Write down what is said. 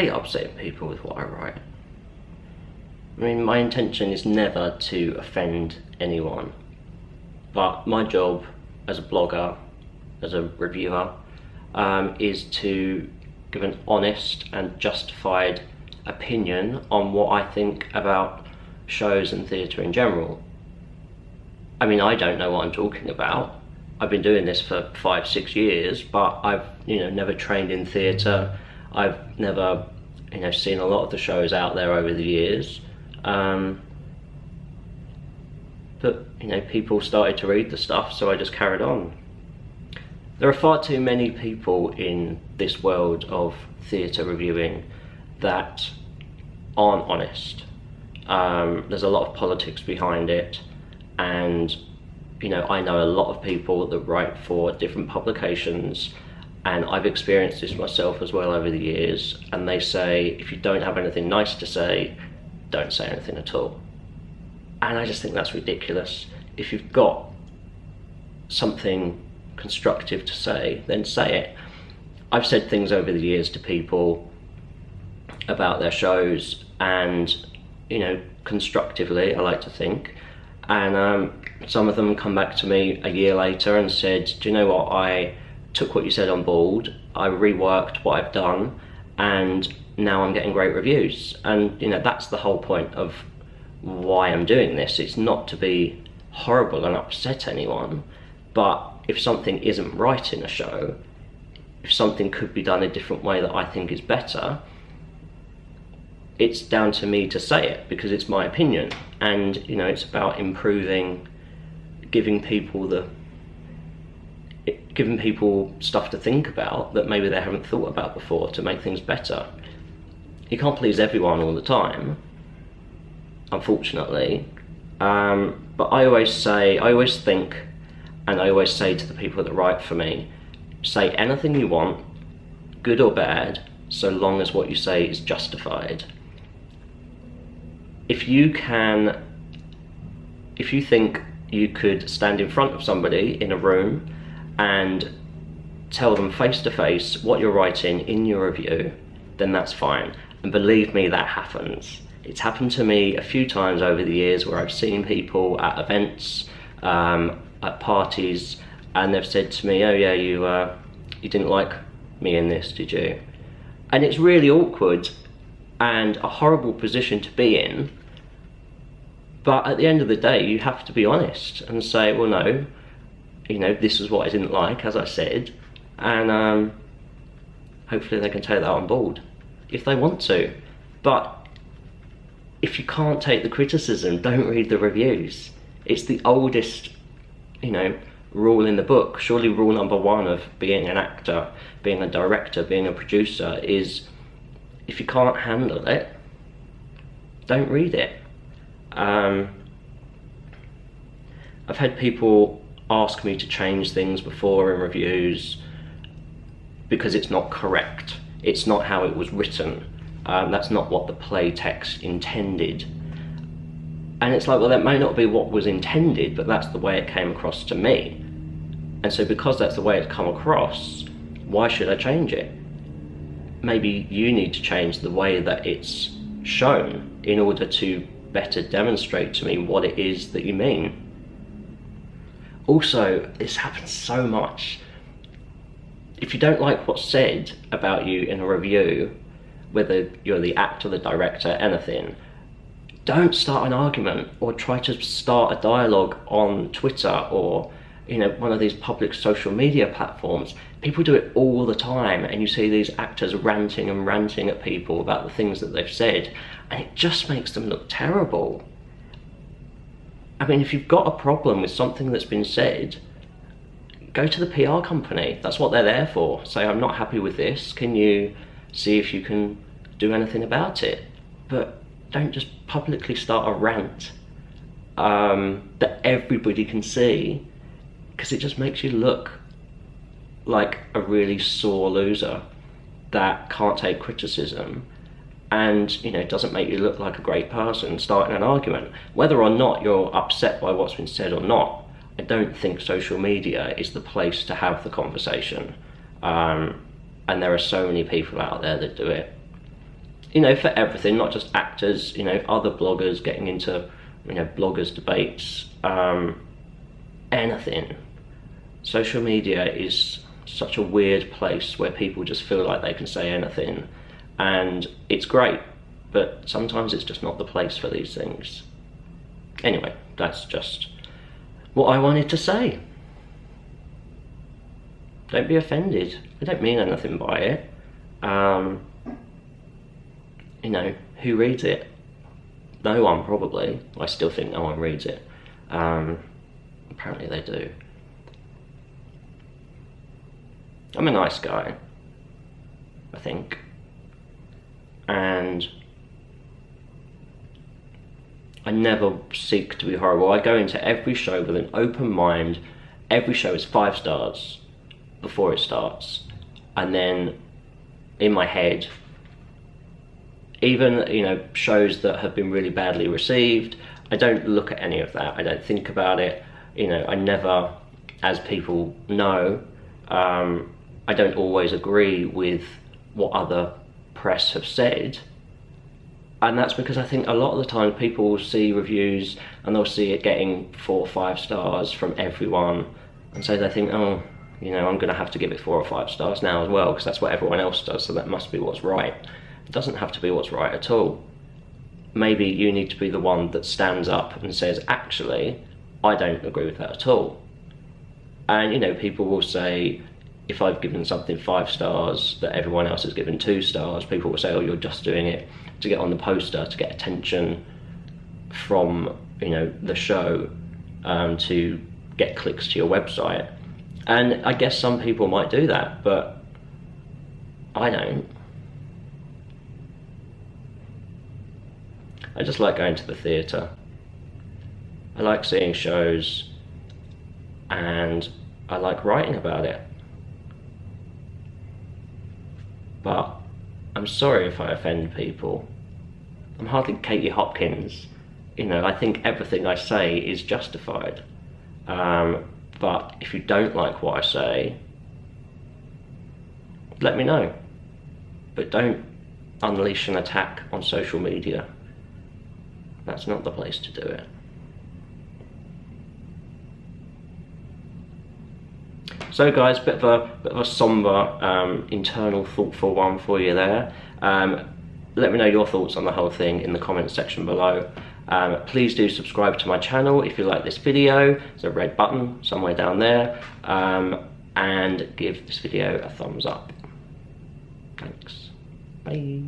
hate upsetting people with what I write. I mean, my intention is never to offend anyone, but my job as a blogger, as a reviewer, is to give an honest and justified opinion on what I think about shows and theatre in general. I mean, I don't know what I'm talking about. I've been doing this for 5-6 years, but I've never trained in theatre. I've never seen a lot of the shows out there over the years. But people started to read the stuff, so I just carried on. There are far too many people in this world of theatre reviewing that aren't honest. There's a lot of politics behind it, and I know a lot of people that write for different publications, and I've experienced this myself as well over the years, and they say if you don't have anything nice to say, don't say anything at all. And I just think that's ridiculous. If you've got something constructive to say, then say it. I've said things over the years to people about their shows, and constructively, I like to think, and some of them come back to me a year later and said, do you know what, I took what you said on board, I reworked what I've done, and now I'm getting great reviews. And that's the whole point of why I'm doing this. It's not to be horrible and upset anyone, but if something isn't right in a show, if something could be done a different way that I think is better, it's down to me to say it, because it's my opinion, and it's about improving, giving people stuff to think about that maybe they haven't thought about before to make things better. You can't please everyone all the time, unfortunately, but I always think, and I always say to the people that write for me, say anything you want, good or bad, so long as what you say is justified. If you think you could stand in front of somebody in a room and tell them face to face what you're writing in your review, then that's fine. And believe me, that happens. It's happened to me a few times over the years where I've seen people at events, at parties, and they've said to me, oh yeah, you didn't like me in this, did you? And it's really awkward and a horrible position to be in, but at the end of the day you have to be honest and say, well no, this is what I didn't like, as I said, and hopefully they can take that on board if they want to. But if you can't take the criticism, don't read the reviews. It's the oldest rule in the book. Surely rule number one of being an actor, being a director, being a producer is, if you can't handle it, don't read it. I've had people ask me to change things before in reviews because it's not correct. It's not how it was written. That's not what the play text intended. And it's like, well, that may not be what was intended, but that's the way it came across to me. And so because that's the way it's come across, why should I change it? Maybe you need to change the way that it's shown in order to better demonstrate to me what it is that you mean. Also, this happens so much. If you don't like what's said about you in a review, whether you're the actor, the director, anything, don't start an argument or try to start a dialogue on Twitter or one of these public social media platforms. People do it all the time, and you see these actors ranting and ranting at people about the things that they've said, and it just makes them look terrible. I mean, if you've got a problem with something that's been said, go to the PR company. That's what they're there for. Say, I'm not happy with this. Can you see if you can do anything about it? But don't just publicly start a rant that everybody can see, because it just makes you look like a really sore loser that can't take criticism, and doesn't make you look like a great person starting an argument. Whether or not you're upset by what's been said or not, I don't think social media is the place to have the conversation, and there are so many people out there that do it. you know, for everything, not just actors, you know, other bloggers getting into, you know, bloggers debates, anything. Social media is such a weird place where people just feel like they can say anything, and it's great, but sometimes it's just not the place for these things. Anyway, that's just what I wanted to say. Don't be offended. I don't mean anything by it. You know, who reads it? No one, probably. I still think no one reads it. Apparently they do. I'm a nice guy, I think. And I never seek to be horrible. I go into every show with an open mind. Every show is 5 stars before it starts. And then in my head, even, you know, shows that have been really badly received, I don't look at any of that. I don't think about it. You know, I never, as people know, I don't always agree with what other press have said. And that's because I think a lot of the time people will see reviews and they'll see it getting 4 or 5 stars from everyone. And so they think, oh, you know, I'm gonna have to give it 4 or 5 stars now as well, because that's what everyone else does, so that must be what's right. It doesn't have to be what's right at all. Maybe you need to be the one that stands up and says, actually, I don't agree with that at all. And, you know, people will say, if I've given something 5 stars that everyone else has given 2 stars, people will say, oh, you're just doing it to get on the poster, to get attention from, you know, the show, to get clicks to your website. And I guess some people might do that, but I don't. I just like going to the theatre. I like seeing shows, and I like writing about it. But I'm sorry if I offend people. I'm hardly Katie Hopkins. You know, I think everything I say is justified. But if you don't like what I say, let me know. But don't unleash an attack on social media. That's not the place to do it. So guys, bit of a somber, internal, thoughtful one for you there. Let me know your thoughts on the whole thing in the comments section below. Please do subscribe to my channel if you like this video. There's a red button somewhere down there. And give this video a thumbs up. Thanks. Bye.